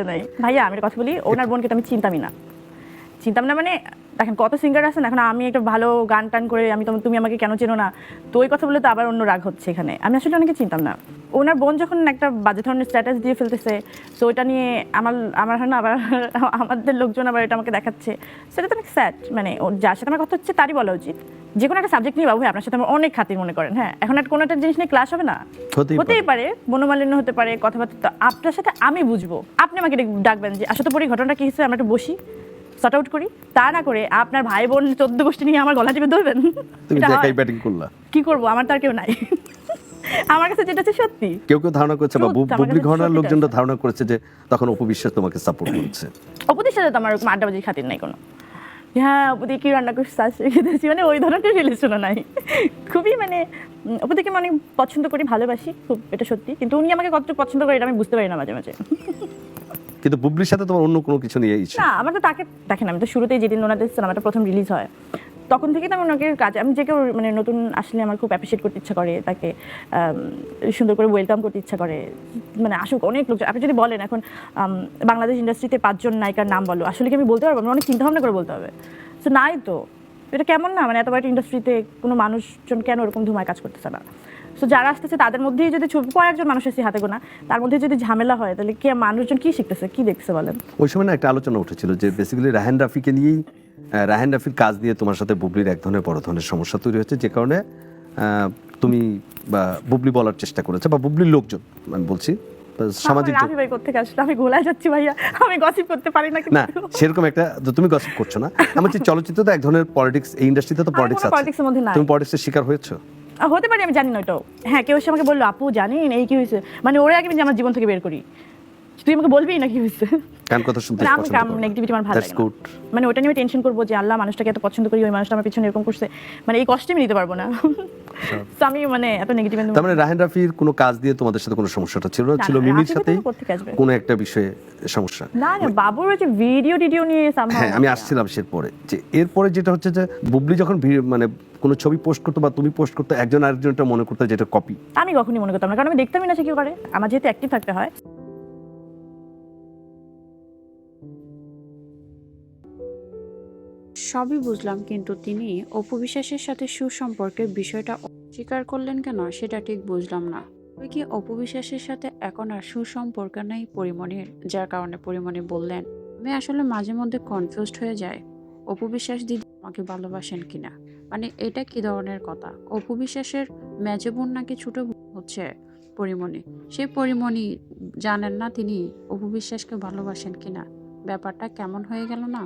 নাই ভাইয়া, আমি একটা কথা বলি, ওনার বোনকে তো আমি চিনতামই না মানে দেখেন কত সিঙ্গার আছেন। এখন আমি একটা ভালো গান টান করে তুমি আমাকে কেন চেনো না, তো ওই কথা বলে তো আবার অন্য রাগ হচ্ছে এখানে। আমি আসলে অনেকে চিনতাম না। ওনার বোন যখন একটা বাজে ধরনের স্ট্যাটাস দিয়ে ফেলতেছে, তো ওইটা নিয়ে আমার হয় না আবার আমাদের লোকজন আবার এটা আমাকে দেখাচ্ছে, সেটা তো অনেক স্যাড। মানে যার সাথে আমার কথা হচ্ছে তারই বলা উচিত। যে কোনো একটা সাবজেক্ট নিয়ে বাবু আপনার সাথে আমার অনেক খাতির মনে করেন, হ্যাঁ এখন কোনো একটা জিনিস নিয়ে ক্লাস হবে না, হতেই পারে মনোমালিন্য হতে পারে, কথাবার্তা, তো আপনার সাথে আমি বুঝবো, আপনি আমাকে ডাকবেন যে আসলে পরে ঘটনাটা কি হচ্ছে, আমরা একটু বসি সর্ট আউট করি। তা না করে আপনার ভাই বোন 14 গোষ্ঠী নিয়ে আমার গলা টিপে ধরবেন, কি করবো? আমার তার কেউ নাই। আমার কাছে যেটা হচ্ছে সত্যি। কেউ ধারণা করছে বা বুবলি ঘটনার লোকজনরা ধারণা করেছে যে তখন অপু বিশ্বাস তোমাকে সাপোর্ট করছে। অপুদের সাথে তো আমার আড্ডাবাজির খাতির নাই কোনো। হ্যাঁ অপুদি কি রান্না করছিস খেতেছি, মানে ওই ধরনের রিলেশনও নাই। খুবই মানে অপুদিকে মানে পছন্দ করি, ভালোবাসি খুব, এটা সত্যি। কিন্তু উনি আমাকে কতটুকু পছন্দ করে এটা আমি বুঝতে পারি না মাঝে মাঝে। কিন্তু বুবলির সাথে তোমার অন্য কোনো কিছু নিয়ে না, আমার তো তাকে দেখেন, আমি তো শুরুতেই যেদিন ওনাদের সিনেমাটা প্রথম রিলিজ হয় তখন থেকে তো আমি ওনাকে কাজ, আমি যে কেউ মানে নতুন আসলে আমার খুব অ্যাপ্রিসিয়েট করতে ইচ্ছা করে, তাকে সুন্দর করে ওয়েলকাম করতে ইচ্ছা করে। মানে আসুক অনেক লোক, আপনি যদি বলেন এখন বাংলাদেশ ইন্ডাস্ট্রিতে 5 জন নায়িকার নাম বলো, আসলে কি আমি বলতে পারবো? আমি অনেক চিন্তাভাবনা করে বলতে হবে। তো নাই তো, এটা কেমন না, মানে এত বড় ইন্ডাস্ট্রিতে কোনো মানুষজন কেন ওরকম ধুমায় কাজ করতেছে না? সো যারা আসতেছে তাদের মধ্যেই যদি কয়েকজন মানুষ এসে হাতে গোনা, তার মধ্যে যদি ঝামেলা হয় তাহলে কি মানুষজন কি শিখতেছে, কি দেখছে বলেন? ওই সময় না একটা আলোচনা উঠেছিল যে বেসিক্যালি রাহান রাফিকে নিয়েই, রাহান রাফির কাজ দিয়ে তোমার সাথে বুবলির এক ধরনের বড় ধরনের সমস্যা তৈরি হচ্ছে, যে কারণে তুমি বা বুবলি বলার চেষ্টা করেছে বা বুবলির লোকজন, আমি বলছি সামাজিক, রাফি ভাই কোত্থেকে আসলে? আমি গোলায় যাচ্ছি ভাইয়া, আমি গসিপ করতে পারি না। না সেরকম একটা, তুমি গসিপ করছো না, আমার যে চলচ্চিত্র তো এক ধরনের পলিটিক্স, এই ইন্ডাস্ট্রিতে তো পলিটিক্স আছে, তুমি পলিটিক্সের শিকার হয়েছো? হতে পারি, আমি জানি না ওটাও। হ্যাঁ কেউ এসে আমাকে বললো আপু জানেন এই কি হয়েছে, মানে ওরা আগে আমার জীবন থেকে বের করি, তুই আমাকে বলবি না কি হয়েছে। কান কথা শুনতে পছন্দ করো না, নেগেটিভিটি আমার ভালো লাগে না। মানে ওটা নিয়ে টেনশন করবো যে আল্লাহ মানুষটাকে এত পছন্দ করি, ওই মানুষটা আমার পিছনে এরকম করছে, মানে এই কষ্ট আমি নিতে পারবো না। তো আমি মানে এত নেগেটিভ। তার মানে রাহান রাফির কোনো কাজ দিয়ে তোমাদের সাথে কোনো সমস্যাটা ছিল না, ছিল মিমির সাথে কোনো একটা বিষয়ে সমস্যা? না না, বাবুর ওই যে ভিডিও নিয়ে হ্যাঁ আমি আসছিলাম সে পরে, যে এরপরে যেটা হচ্ছে যে বুবলি যখন মানে কোনো ছবি পোস্ট করতো বা তুমি পোস্ট করতে, একজন আরেকজনটা মনে করতে যেটা কপি, আমি কখনই মনে করতাম না, কারণ আমি দেখতামই না সে কি করে। আমার যেহেতু অ্যাক্টিভ থাকতে হয়। সবই বুঝলাম, কিন্তু তিনি অপু বিশ্বাসের সাথে সুসম্পর্কের বিষয়টা অস্বীকার করলেন কেন সেটা ঠিক বুঝলাম না। তবে কি অপু বিশ্বাসের সাথে এখন আর সুসম্পর্ক নেই পরিমণির, যার কারণে পরিমণি বললেন? আমি আসলে মাঝে মধ্যে কনফিউজড হয়ে যাই, অপু বিশ্বাস দিদি আমাকে ভালোবাসেন কিনা। মানে এটা কি ধরনের কথা? অপু বিশ্বাসের মেজো বোন নাকি ছোট বোন হচ্ছে পরিমণি, সেই পরিমণি জানেন না তিনি অপু বিশ্বাসকে ভালোবাসেন কিনা? ব্যাপারটা কেমন হয়ে গেল না?